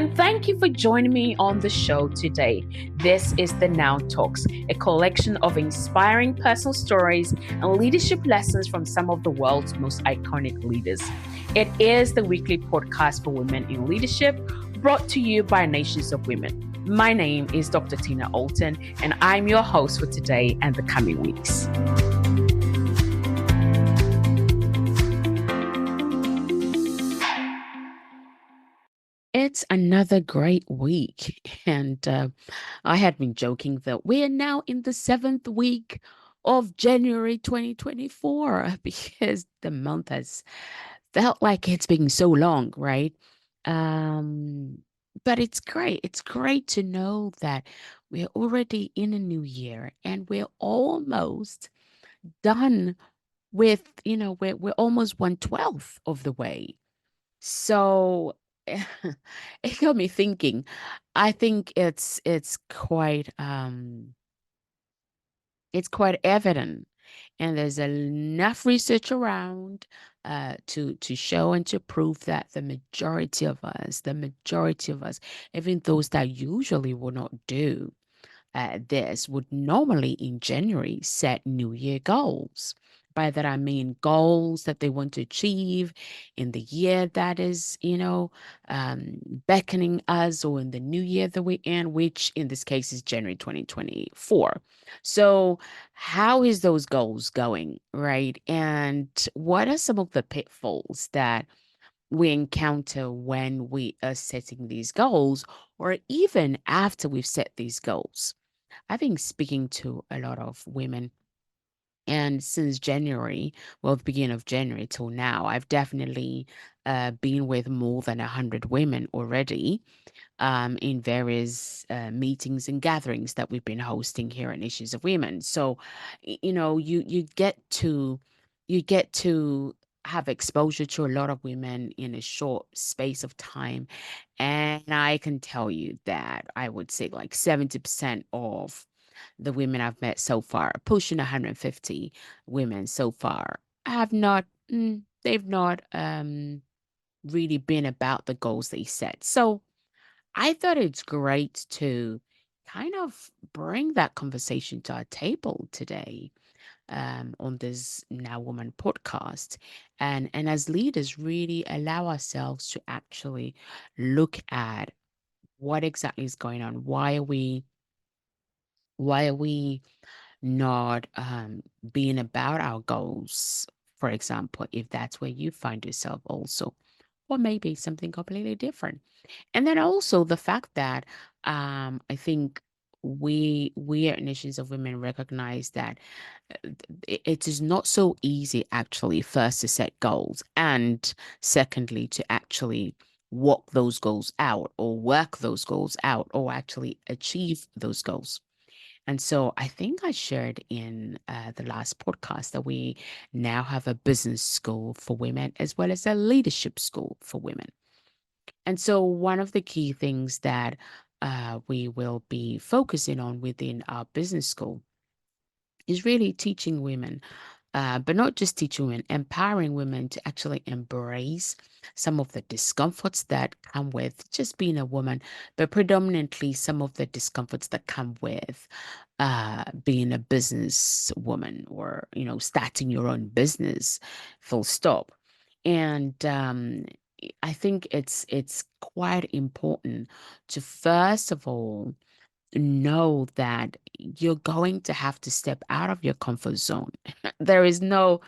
and thank you for joining me on the show today. This is the Now Talks, a collection of inspiring personal stories and leadership lessons from some of the world's most iconic leaders. It is the weekly podcast for women in leadership, brought to you by Nations of Women. My name is Dr. Tina Allton, and I'm your host for today and the coming weeks. It's another great week, and I had been joking that we are now in the 7th week of January 2024 because the month has felt like it's been so long, right? But it's great. It's great to know that we're already in a new year and we're almost done with, we're almost 1/12 of the way. So it got me thinking. I think it's quite evident, and there's enough research around to show and to prove that the majority of us, even those that usually would not do this, would normally in January set New Year goals. By that, I mean goals that they want to achieve in the year that is, beckoning us, or in the new year that we're in, which in this case is January 2024. So, how is those goals going, right? And what are some of the pitfalls that we encounter when we are setting these goals, or even after we've set these goals? I've been speaking to a lot of women, and since January, well, the beginning of January till now, I've definitely been with more than 100 women already, in various meetings and gatherings that we've been hosting here at Issues of Women. So, you get to have exposure to a lot of women in a short space of time, and I can tell you that I would say like 70% of the women I've met so far, pushing 150 women so far, have not. They've not really been about the goals they set. So I thought it's great to kind of bring that conversation to our table today, on this Now Woman podcast, and as leaders, really allow ourselves to actually look at what exactly is going on. Why are we not being about our goals? For example, if that's where you find yourself also, or maybe something completely different. And then also the fact that I think we at Nations of Women recognize that it is not so easy, actually, first to set goals, and secondly to actually walk those goals out, or work those goals out, or actually achieve those goals. And so I think I shared in the last podcast that we now have a business school for women as well as a leadership school for women. And so, one of the key things that we will be focusing on within our business school is really teaching women, but not just teaching women, empowering women to actually embrace some of the discomforts that come with just being a woman, but predominantly some of the discomforts that come with being a business woman, or, starting your own business, full stop. And I think it's quite important to first of all know that you're going to have to step out of your comfort zone. There is no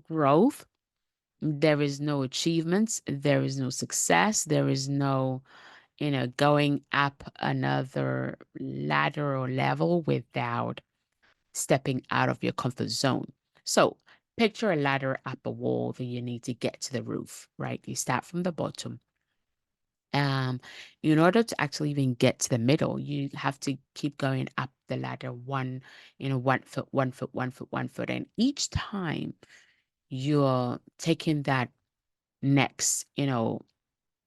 growth, there is no achievements, there is no success, there is no, going up another ladder or level without stepping out of your comfort zone. So picture a ladder up a wall that you need to get to the roof, right? You start from the bottom. Um, in order to actually even get to the middle, you have to keep going up the ladder, 1 foot, 1 foot, 1 foot, 1 foot. And each time you're taking that next,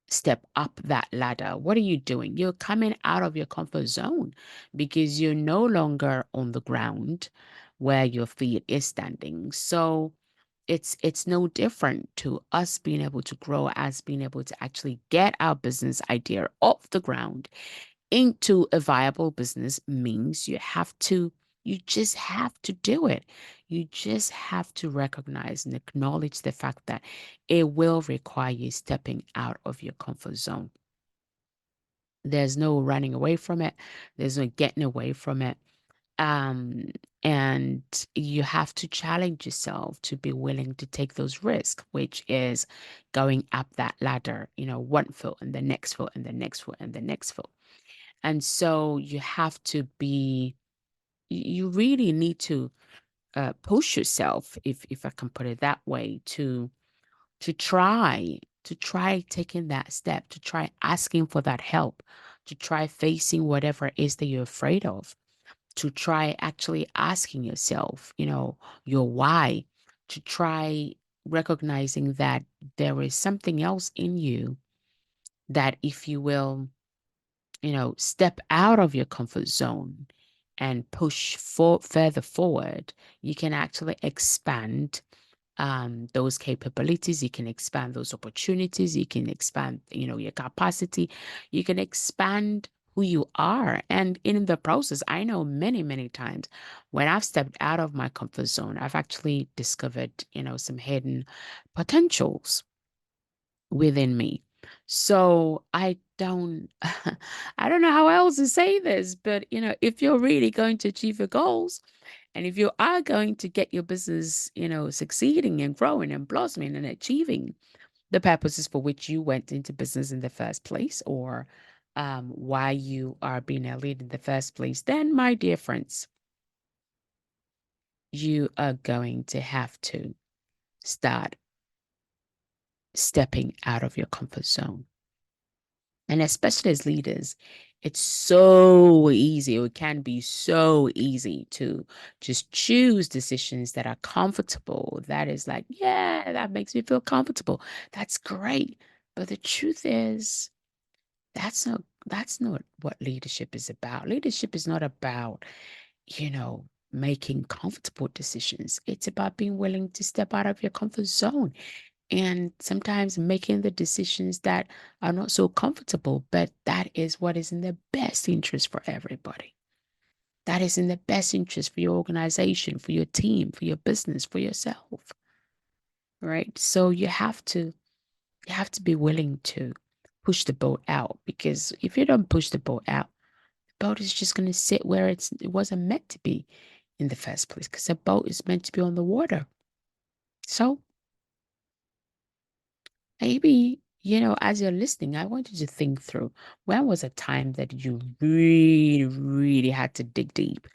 step up that ladder, what are you doing? You're coming out of your comfort zone, because you're no longer on the ground where your feet is standing. So it's no different to us being able to grow, as being able to actually get our business idea off the ground into a viable business means you just have to do it. You just have to recognize and acknowledge the fact that it will require you stepping out of your comfort zone. There's no running away from it. There's no getting away from it. Um, and you have to challenge yourself to be willing to take those risks, which is going up that ladder, one foot and the next foot and the next foot and the next foot. And so you have to be, you really need to push yourself, if I can put it that way, to try taking that step, to try asking for that help, to try facing whatever it is that you're afraid of, to try actually asking yourself, your why, to try recognizing that there is something else in you that if you will, step out of your comfort zone and push further forward, you can actually expand those capabilities. You can expand those opportunities. You can expand, your capacity. You can expand who you are. And in the process, I know many, many times when I've stepped out of my comfort zone, I've actually discovered, some hidden potentials within me. So I don't, I don't know how else to say this, but if you're really going to achieve your goals, and if you are going to get your business, succeeding and growing and blossoming and achieving the purposes for which you went into business in the first place, or why you are being a lead in the first place, then my dear friends, you are going to have to start stepping out of your comfort zone. And especially as leaders, it's so easy, or it can be so easy to just choose decisions that are comfortable. That is like, yeah, that makes me feel comfortable. That's great. But the truth is, that's not what leadership is about. Leadership is not about, making comfortable decisions. It's about being willing to step out of your comfort zone and sometimes making the decisions that are not so comfortable, but that is what is in the best interest for everybody. That is in the best interest for your organization, for your team, for your business, for yourself, right? So you have to be willing to push the boat out, because if you don't push the boat out, the boat is just going to sit where it wasn't meant to be in the first place, because a boat is meant to be on the water. So maybe, as you're listening, I want you to think through, when was a time that you really, really had to dig deep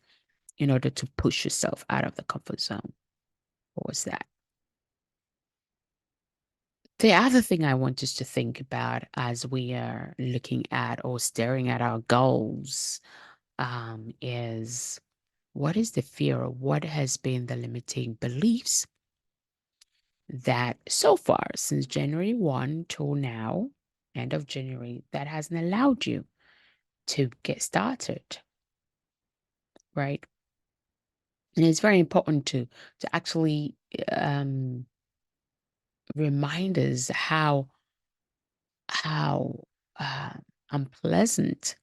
in order to push yourself out of the comfort zone? What was that? The other thing I want us to think about as we are looking at or staring at our goals, is, what is the fear, or what has been the limiting beliefs that so far, since January 1 till now, end of January, that hasn't allowed you to get started, right? And it's very important to actually um, remind us how uh, unpleasant,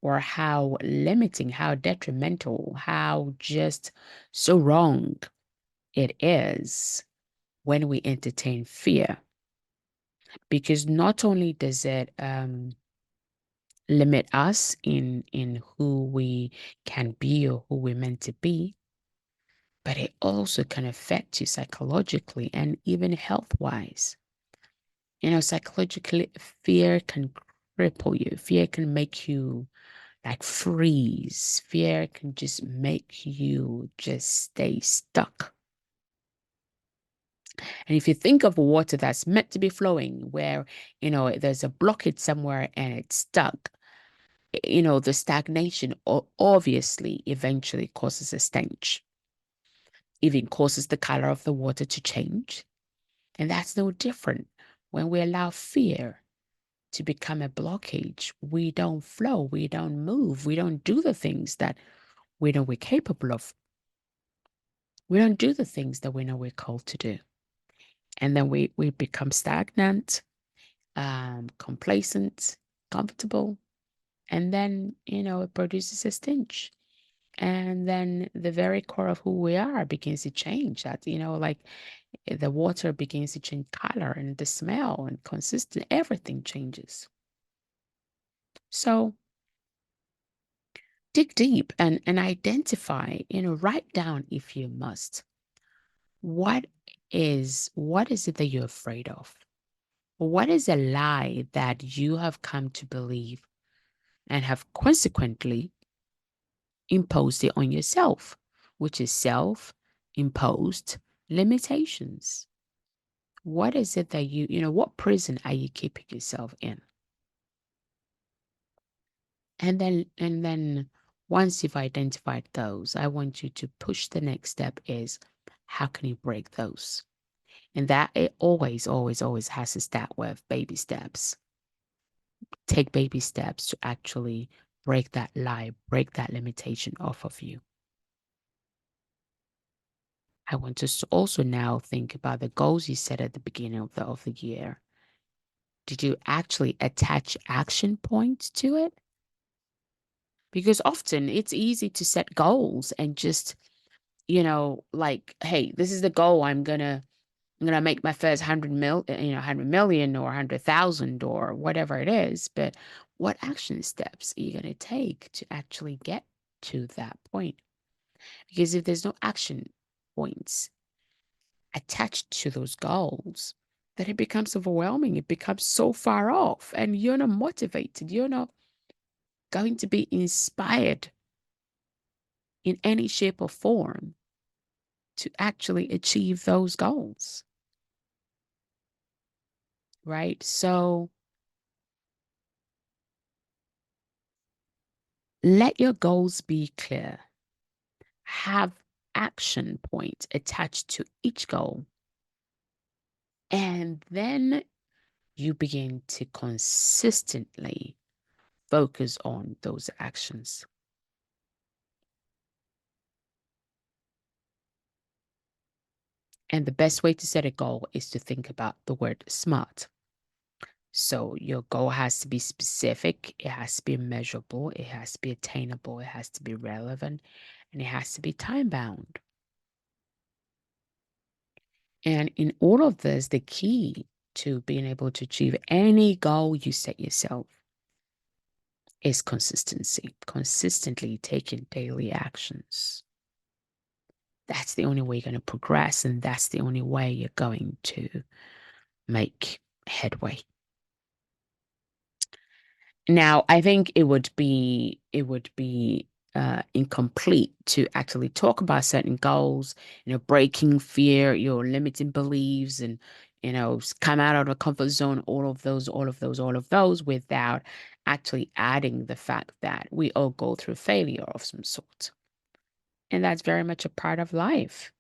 or how limiting, how detrimental, how just so wrong it is when we entertain fear. Because not only does it limit us in who we can be or who we're meant to be, but it also can affect you psychologically and even health wise. Psychologically, fear can cripple you. Fear can make you like freeze. Fear can just make you just stay stuck. And if you think of water that's meant to be flowing, where, there's a blockage somewhere and it's stuck, the stagnation obviously eventually causes a stench, even causes the color of the water to change. And that's no different when we allow fear to become a blockage. We don't flow, we don't move, we don't do the things that we know we're capable of. We don't do the things that we know we're called to do. And then we become stagnant, complacent, comfortable, and then, it produces a stench. And then the very core of who we are begins to change. That, like the water begins to change color and the smell and consistent, everything changes. So dig deep and identify, write down if you must. What what is it that you're afraid of? What is a lie that you have come to believe and have consequently imposed it on yourself, which is self imposed limitations? What is it that what prison are you keeping yourself in? And then once you've identified those, I want you to push the next step is how can you break those? And that it always, always, always has to start with baby steps. Take baby steps to actually break that lie, break that limitation off of you. I want us to also now think about the goals you set at the beginning of the year. Did you actually attach action points to it? Because often it's easy to set goals and just, like, hey, this is the goal. I'm gonna make my first 100 million or 100,000 or whatever it is. But what action steps are you gonna take to actually get to that point? Because if there's no action points attached to those goals, then it becomes overwhelming. It becomes so far off, and you're not motivated. You're not going to be inspired in any shape or form to actually achieve those goals, right? So let your goals be clear. Have action points attached to each goal. And then you begin to consistently focus on those actions. And the best way to set a goal is to think about the word SMART. So your goal has to be specific, it has to be measurable, it has to be attainable, it has to be relevant, and it has to be time bound. And in all of this, the key to being able to achieve any goal you set yourself is consistency, consistently taking daily actions. That's the only way you're going to progress, and that's the only way you're going to make headway. Now, I think it would be incomplete to actually talk about certain goals, breaking fear, your limiting beliefs, and come out of the comfort zone. All of those, without actually adding the fact that we all go through failure of some sort, and that's very much a part of life,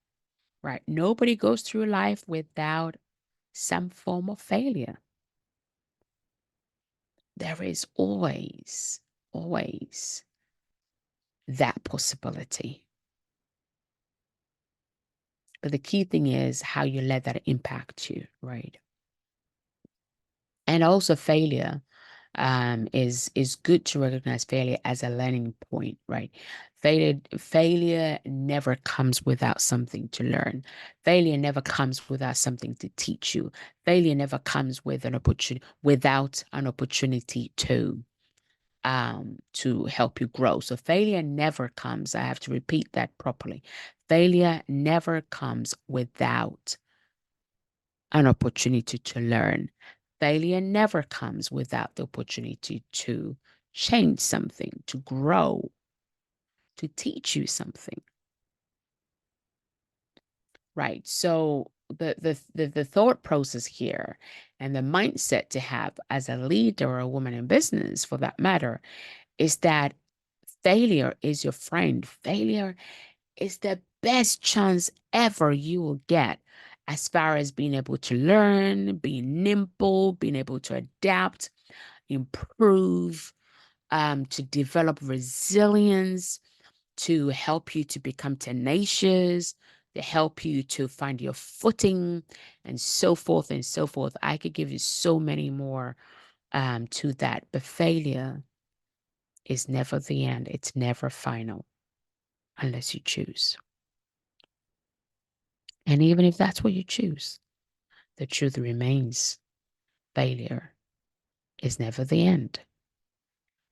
right? Nobody goes through life without some form of failure. There is always, always that possibility. But the key thing is how you let that impact you, right? And also failure is good to recognize failure as a learning point, right? Failure never comes without something to learn. Failure never comes without something to teach you. Failure never comes with an opportunity without an opportunity to help you grow. So failure never comes. I have to repeat that properly. Failure never comes without an opportunity to learn. Failure never comes without the opportunity to change something, to grow, to teach you something. Right. So the thought process here and the mindset to have as a leader or a woman in business for that matter is that failure is your friend. Failure is the best chance ever you will get as far as being able to learn, being nimble, being able to adapt, improve, to develop resilience, to help you to become tenacious, to help you to find your footing and so forth and so forth. I could give you so many more to that, but failure is never the end. It's never final unless you choose. And even if that's what you choose, the truth remains failure is never the end.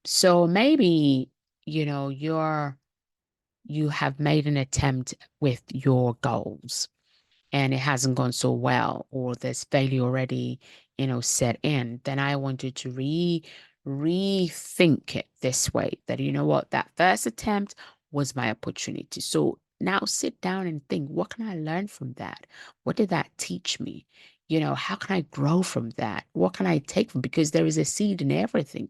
So maybe, you have made an attempt with your goals and it hasn't gone so well, or there's failure already, set in, then I wanted to rethink it this way, that you know what, that first attempt was my opportunity. So now sit down and think, what can I learn from that? What did that teach me? How can I grow from that? What can I take from, because there is a seed in everything.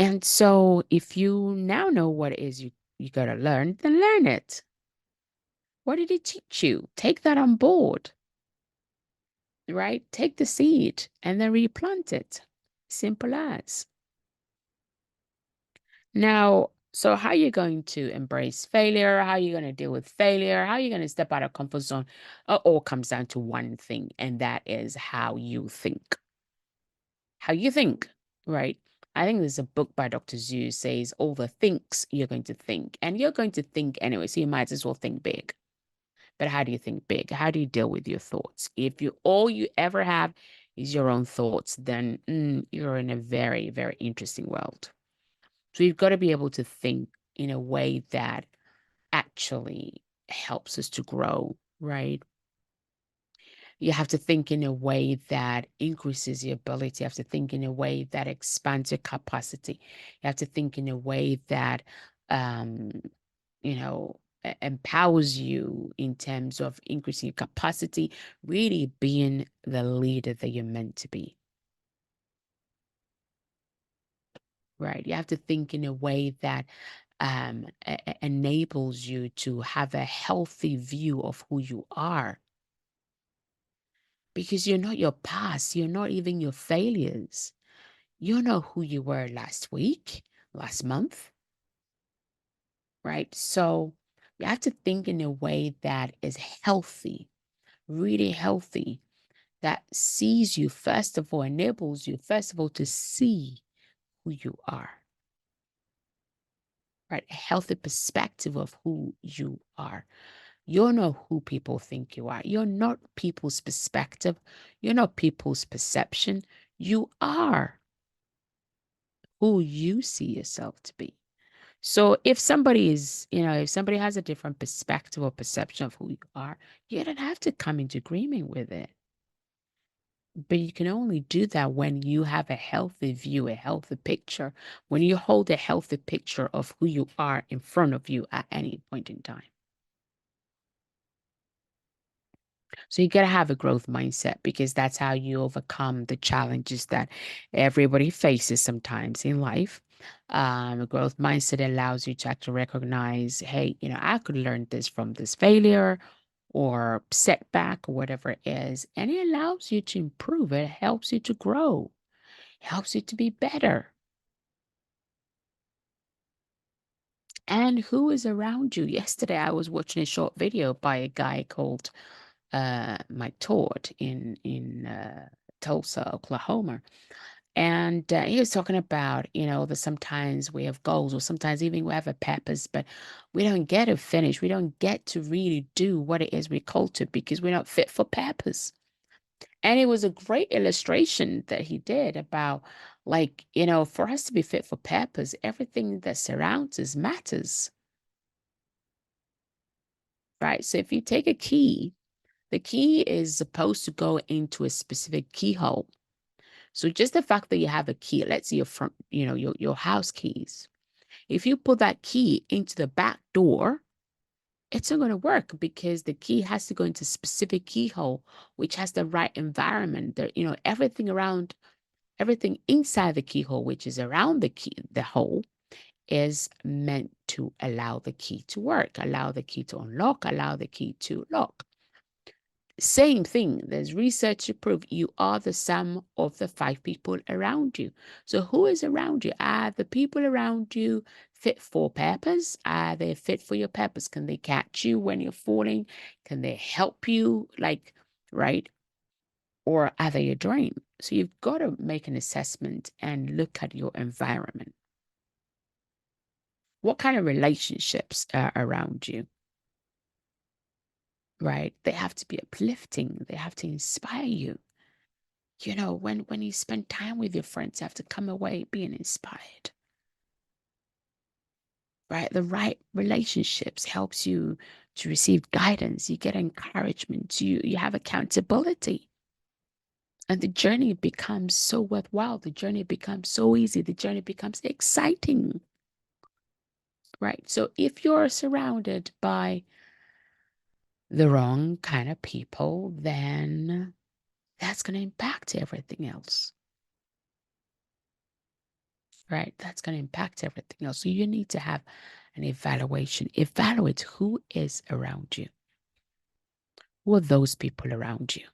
And so if you now know what it is you got to learn, then learn it. What did it teach you? Take that on board, right? Take the seed and then replant it. Simple as. Now, so how are you going to embrace failure? How are you going to deal with failure? How are you going to step out of comfort zone? It all comes down to one thing, and that is how you think. How you think, right? I think there's a book by Dr. Zhu says all the thinks you're going to think, and you're going to think anyway, so you might as well think big. But how do you think big? How do you deal with your thoughts? If you all you ever have is your own thoughts, then you're in a very, very interesting world. So you've got to be able to think in a way that actually helps us to grow, right? You have to think in a way that increases your ability. You have to think in a way that expands your capacity. You have to think in a way that, um, empowers you in terms of increasing your capacity, really being the leader that you're meant to be, right? You have to think in a way that enables you to have a healthy view of who you are, because you're not your past, you're not even your failures. You know who you were last week, last month, right? So you have to think in a way that is healthy, really healthy, that sees you, first of all, enables you, first of all, to see who you are, right? A healthy perspective of who you are. You're not who people think you are. You're not people's perspective. You're not people's perception. You are who you see yourself to be. So if somebody has a different perspective or perception of who you are, you don't have to come into agreement with it. But you can only do that when you have a healthy view, a healthy picture, when you hold a healthy picture of who you are in front of you at any point in time. So you got to have a growth mindset, because that's how you overcome the challenges that everybody faces sometimes in life. A growth mindset allows you to actually recognize, hey, I could learn this from this failure or setback or whatever it is. And it allows you to improve. It helps you to grow, helps you to be better. And who is around you? Yesterday, I was watching a short video by a guy called Mike Todd in Tulsa, Oklahoma. And he was talking about, that sometimes we have goals, or sometimes even we have a purpose, but we don't get to finish. We don't get to really do what it is we called to, because we're not fit for purpose. And it was a great illustration that he did about, like, for us to be fit for purpose, everything that surrounds us matters, right? So if you take a key, the key is supposed to go into a specific keyhole. So just the fact that you have a key, let's say your front, your house keys. If you put that key into the back door, it's not going to work, because the key has to go into a specific keyhole, which has the right environment. Everything inside the keyhole, which is around the hole, is meant to allow the key to work, allow the key to unlock, allow the key to lock. Same thing. There's research to prove you are the sum of the five people around you. So, who is around you? Are the people around you fit for purpose? Are they fit for your purpose? Can they catch you when you're falling? Can they help you? Like, right? Or are they a drain? So, you've got to make an assessment and look at your environment. What kind of relationships are around you? Right? They have to be uplifting, they have to inspire you. When you spend time with your friends, you have to come away being inspired, right? The right relationships helps you to receive guidance. You get encouragement. You have accountability. And the journey becomes so worthwhile. The journey becomes so easy. The journey becomes exciting, right? So if you're surrounded by the wrong kind of people, then that's going to impact everything else. Right? That's going to impact everything else. So you need to have an evaluation. Evaluate who is around you. Who are those people around you?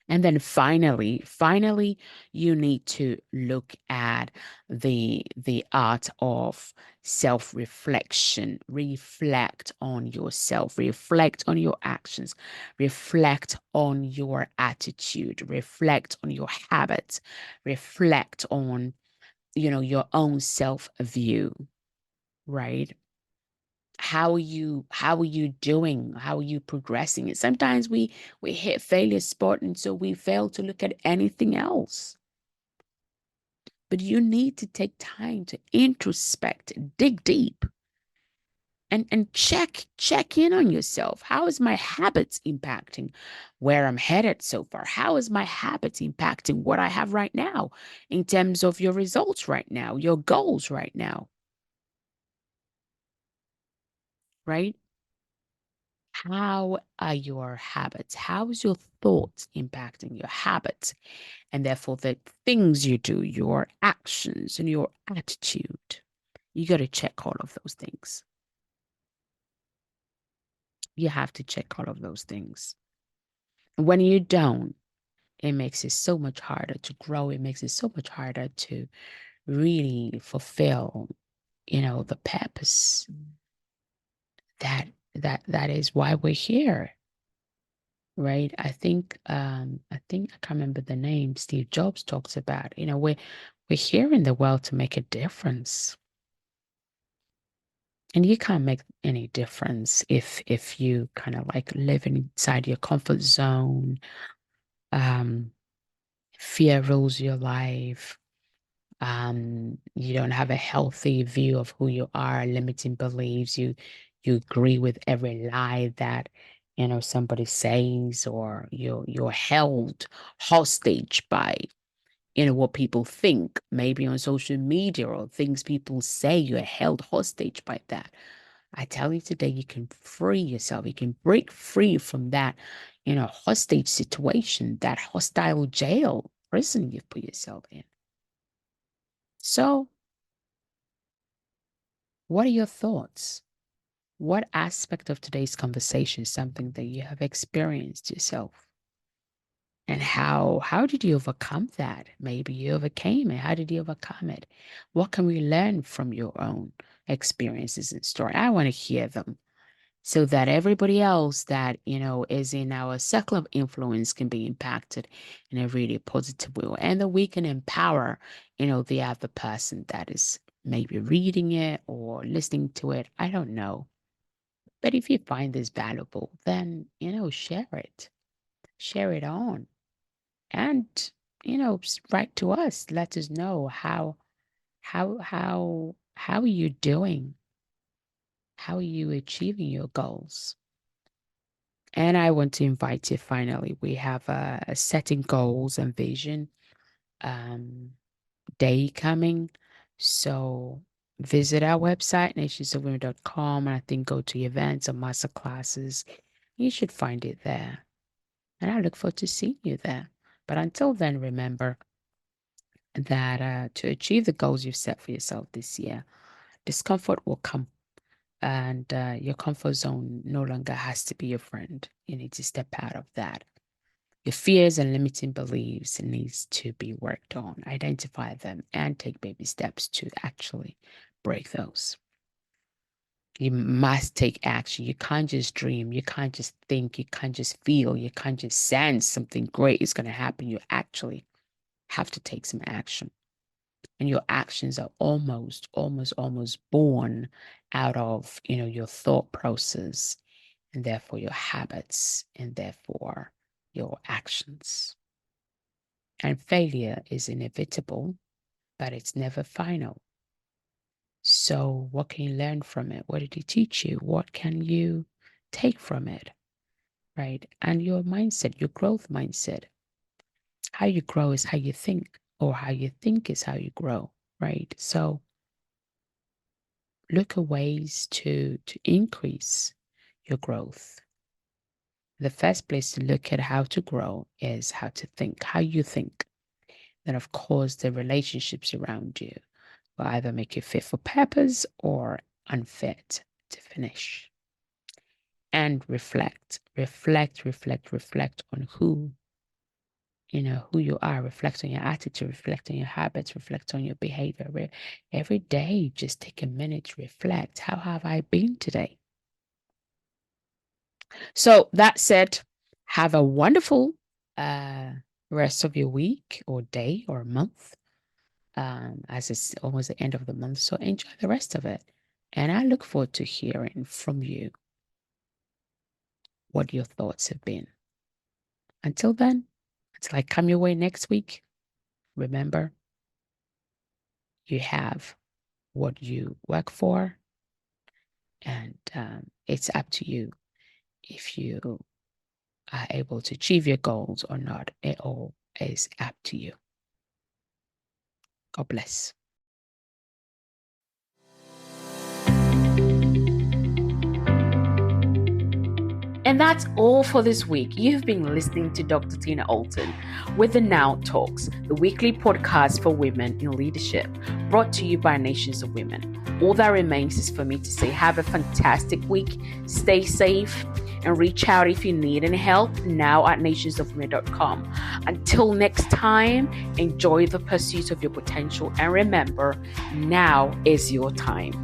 And then finally, you need to look at the art of self-reflection. Reflect on yourself, reflect on your actions, reflect on your attitude, reflect on your habits, reflect on your own self view, right? How are you doing? How are you progressing? And sometimes we hit failure spot, and so we fail to look at anything else. But you need to take time to introspect, dig deep, and check in on yourself. How is my habits impacting where I'm headed so far? How is my habits impacting what I have right now in terms of your results right now, your goals right now, right? How are your habits? How is your thoughts impacting your habits? And therefore, the things you do, your actions and your attitude. You got to check all of those things. You have to check all of those things. When you don't, it makes it so much harder to grow. It makes it so much harder to really fulfill, the purpose that that is why we're here. Right. I think I can't remember the name. Steve Jobs talks about, we're here in the world to make a difference. And you can't make any difference if you kind of like live inside your comfort zone. Um, Fear rules your life. You don't have a healthy view of who you are, limiting beliefs. You agree with every lie that somebody says, or you're held hostage by what people think, maybe on social media, or things people say. You're held hostage by that. I tell you today, you can free yourself. You can break free from that hostage situation, that hostile jail prison you've put yourself in. So what are your thoughts? What aspect of today's conversation is something that you have experienced yourself? And how did you overcome that? Maybe you overcame it. How did you overcome it? What can we learn from your own experiences and story? I want to hear them so that everybody else that, is in our circle of influence can be impacted in a really positive way. And that we can empower, the other person that is maybe reading it or listening to it. I don't know. But if you find this valuable, then, share it. Share it on. And, write to us. Let us know how are you doing? How are you achieving your goals? And I want to invite you finally. We have a setting goals and vision um, day coming. So visit our website, nationsofwomen.com, and I think go to events or master classes. You should find it there. And I look forward to seeing you there. But until then, remember that to achieve the goals you've set for yourself this year, discomfort will come. And your comfort zone no longer has to be your friend. You need to step out of that. Your fears and limiting beliefs needs to be worked on. Identify them and take baby steps to actually break those. You must take action. You can't just dream. You can't just think. You can't just feel. You can't just sense something great is going to happen. You actually have to take some action. And your actions are almost born out of, your thought process, and therefore your habits, and therefore your actions. And failure is inevitable, but it's never final. So what can you learn from it? What did it teach you? What can you take from it? Right? And your mindset, your growth mindset. How you grow is how you think, or how you think is how you grow, right? So look at ways to increase your growth. The first place to look at how to grow is how to think, how you think. Then, of course, the relationships around you will either make you fit for purpose or unfit to finish. And reflect on who you are. Reflect on your attitude, reflect on your habits, reflect on your behavior. Every day, just take a minute to reflect. How have I been today? So that said, have a wonderful rest of your week or day or month, as it's almost the end of the month. So enjoy the rest of it. And I look forward to hearing from you what your thoughts have been. Until then, until I come your way next week, remember, you have what you work for, and it's up to you if you are able to achieve your goals or not. It all is up to you. God bless. And that's all for this week. You've been listening to Dr. Tina Allton with the Now Talks, the weekly podcast for women in leadership, brought to you by Nations of Women. All that remains is for me to say have a fantastic week, stay safe, and reach out if you need any help now at nationsofwomen.com. Until next time, enjoy the pursuit of your potential, and remember, now is your time.